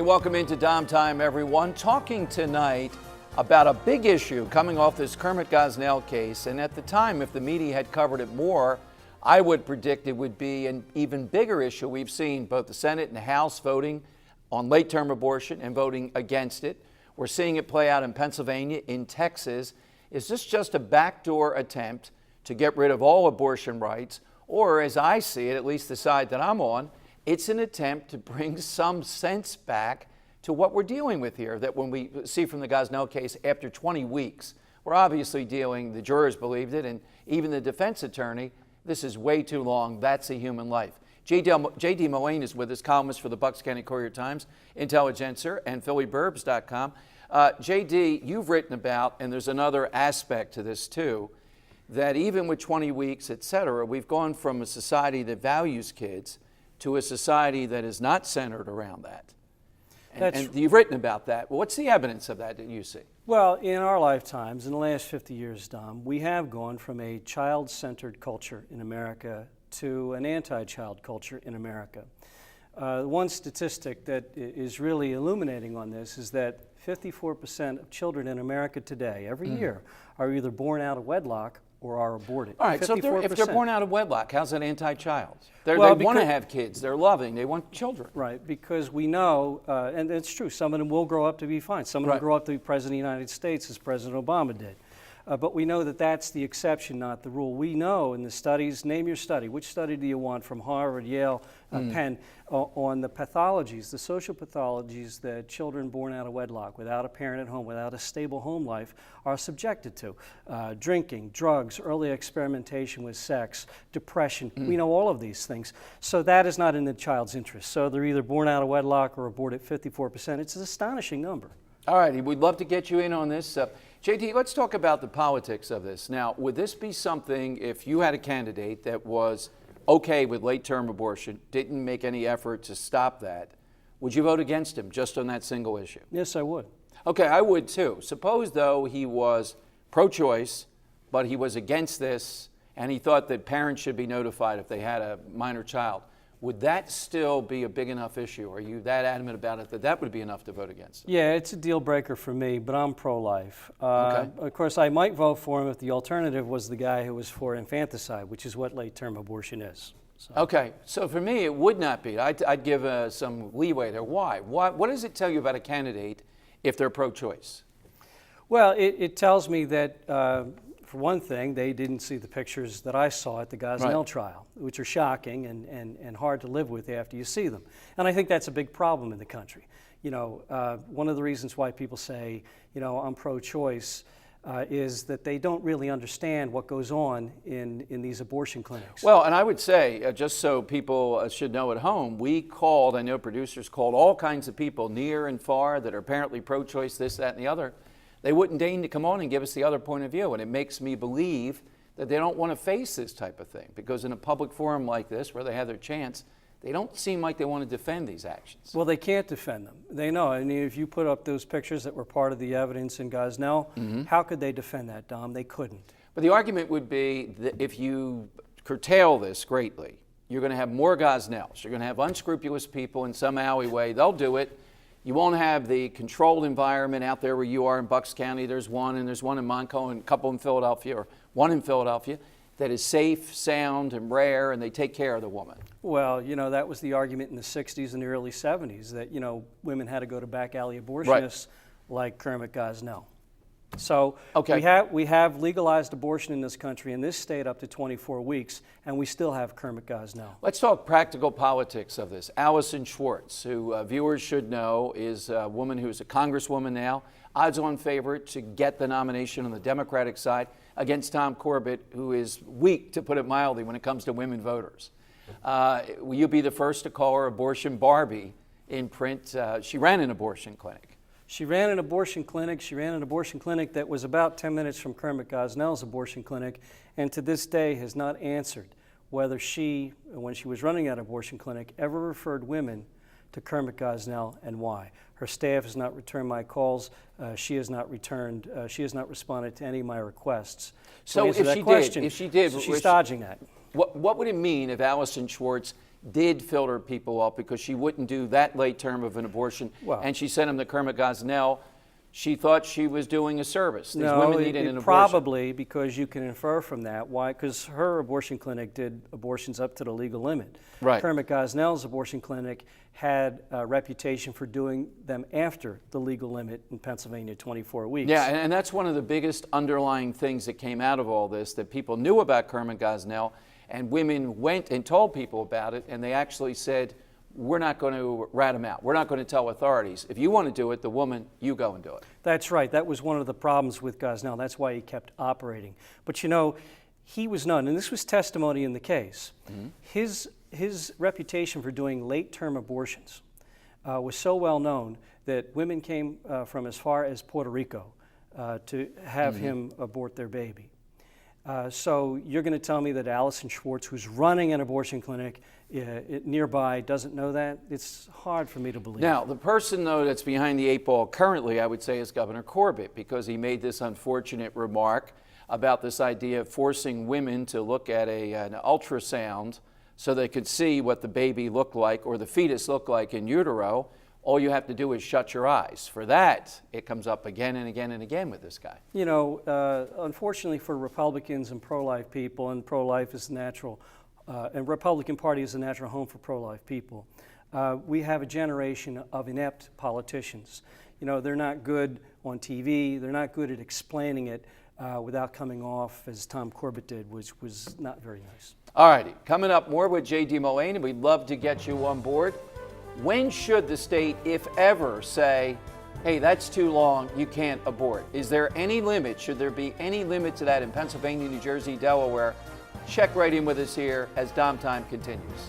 Hey, welcome into DomTime, everyone. Talking tonight about a big issue coming off this Kermit Gosnell case. And at the time, if the media had covered it more, I would predict it would be an even bigger issue. We've seen both the Senate and the House voting on late-term abortion and voting against it. We're seeing it play out in Pennsylvania, in Texas. Is this just a backdoor attempt to get rid of all abortion rights? Or, as I see it, at least the side that I'm on, it's an attempt to bring some sense back to what we're dealing with here, that when we see from the Gosnell case, after 20 weeks, we're obviously dealing, the jurors believed it, and even the defense attorney, this is way too long, that's a human life. J.D. Mullane is with us, columnist for the Bucks County Courier-Times, Intelligencer, and PhillyBurbs.com. J.D., you've written about, and there's another aspect to this too, that even with 20 weeks, et cetera, we've gone from a society that values kids to a society that is not centered around that. And you've written about that. What's the evidence of that you see? Well, in our lifetimes, in the last 50 years, Dom, we have gone from a child-centered culture in America to an anti-child culture in America. One statistic that is really illuminating on this is that 54% of children in America today, every year, are either born out of wedlock or are aborted. All right, 54%. So if they're born out of wedlock, how's that anti-child? They want to have kids. They're loving. They want children. Right, because we know, and it's true, some of them will grow up to be fine. Some of them grow up to be President of the United States, as President Obama did. But we know that that's the exception, not the rule. We know in the studies, name your study. Which study do you want from Harvard, Yale, Penn, on the pathologies, the social pathologies that children born out of wedlock, without a parent at home, without a stable home life, are subjected to. Drinking, drugs, early experimentation with sex, depression. We know all of these things. So that is not in the child's interest. So they're either born out of wedlock or aborted 54%. It's an astonishing number. All right, we'd love to get you in on this. JT, let's talk about the politics of this. Now, would this be something, if you had a candidate that was okay with late-term abortion, didn't make any effort to stop that, would you vote against him just on that single issue? Yes, I would. Okay, I would too. Suppose, though, he was pro-choice, but he was against this, and he thought that parents should be notified if they had a minor child. Would that still be a big enough issue? Are you that adamant about it that that would be enough to vote against him? Yeah, it's a deal breaker for me, but I'm pro-life. Okay. Of course, I might vote for him if the alternative was the guy who was for infanticide, which is what late-term abortion is. So. Okay, so for me, it would not be. I'd give some leeway there. Why? What does it tell you about a candidate if they're pro-choice? Well, it tells me that, for one thing, they didn't see the pictures that I saw at the Gosnell trial, which are shocking and hard to live with after you see them. And I think that's a big problem in the country. You know, one of the reasons why people say, you know, I'm pro-choice is that they don't really understand what goes on in these abortion clinics. Well, and I would say, just so people should know at home, we called, I know producers called all kinds of people near and far that are apparently pro-choice, this, that, and the other. They wouldn't deign to come on and give us the other point of view, and it makes me believe that they don't want to face this type of thing, because in a public forum like this, where they have their chance, they don't seem like they want to defend these actions. Well, they can't defend them. They know. I mean, if you put up those pictures that were part of the evidence in Gosnell, how could they defend that, Dom? They couldn't. But the argument would be that if you curtail this greatly, you're going to have more Gosnells. You're going to have unscrupulous people in some alleyway. They'll do it. You won't have the controlled environment out there where you are in Bucks County. There's one, and there's one in Montco, and a couple in Philadelphia, or one in Philadelphia, that is safe, sound, and rare, and they take care of the woman. Well, you know, that was the argument in the 60s and the early 70s, that, you know, women had to go to back alley abortionists like Kermit Gosnell. So we have legalized abortion in this country, in this state, up to 24 weeks, and we still have Kermit Gosnell. Let's talk practical politics of this. Allison Schwartz, who viewers should know, is a woman who's a congresswoman now, odds-on favorite to get the nomination on the Democratic side against Tom Corbett, who is weak, to put it mildly, when it comes to women voters. Will you be the first to call her Abortion Barbie in print? She ran an abortion clinic. She ran an abortion clinic. She ran an abortion clinic that was about 10 minutes from Kermit Gosnell's abortion clinic, and to this day has not answered whether she, when she was running that abortion clinic, ever referred women to Kermit Gosnell and why. Her staff has not returned my calls. She has not responded to any of my requests. So if she did, she's dodging that. What would it mean if Allison Schwartz did filter people up because she wouldn't do that late term of an abortion, Well, and she sent him to Kermit Gosnell? She thought she was doing a service. These no, women needed an abortion. Probably because you can infer from that why, because her abortion clinic did abortions up to the legal limit. Right. Kermit Gosnell's abortion clinic had a reputation for doing them after the legal limit in Pennsylvania, 24 weeks. Yeah, and that's one of the biggest underlying things that came out of all this, that people knew about Kermit Gosnell, and women went and told people about it, and they actually said, we're not going to rat him out. We're not going to tell authorities. If you want to do it, the woman, you go and do it. That's right. That was one of the problems with Gosnell. That's why he kept operating. But you know, he was known, and this was testimony in the case. His reputation for doing late-term abortions was so well known that women came from as far as Puerto Rico to have him abort their baby. So you're going to tell me that Allison Schwartz, who's running an abortion clinic nearby, doesn't know that? It's hard for me to believe. Now, the person, though, that's behind the eight ball currently, I would say, is Governor Corbett, because he made this unfortunate remark about this idea of forcing women to look at an ultrasound so they could see what the baby looked like or the fetus looked like in utero. All you have to do is shut your eyes. For that, it comes up again and again and again with this guy. You know, unfortunately for Republicans and pro-life people, and pro-life is natural, and Republican Party is a natural home for pro-life people, we have a generation of inept politicians. You know, they're not good on TV, they're not good at explaining it without coming off, as Tom Corbett did, which was not very nice. All righty, coming up more with J.D. Mullane, and we'd love to get you on board. When should the state, if ever, say, hey, that's too long, you can't abort? Is there any limit? Should there be any limit to that in Pennsylvania, New Jersey, Delaware? Check right in with us here as DomTime continues.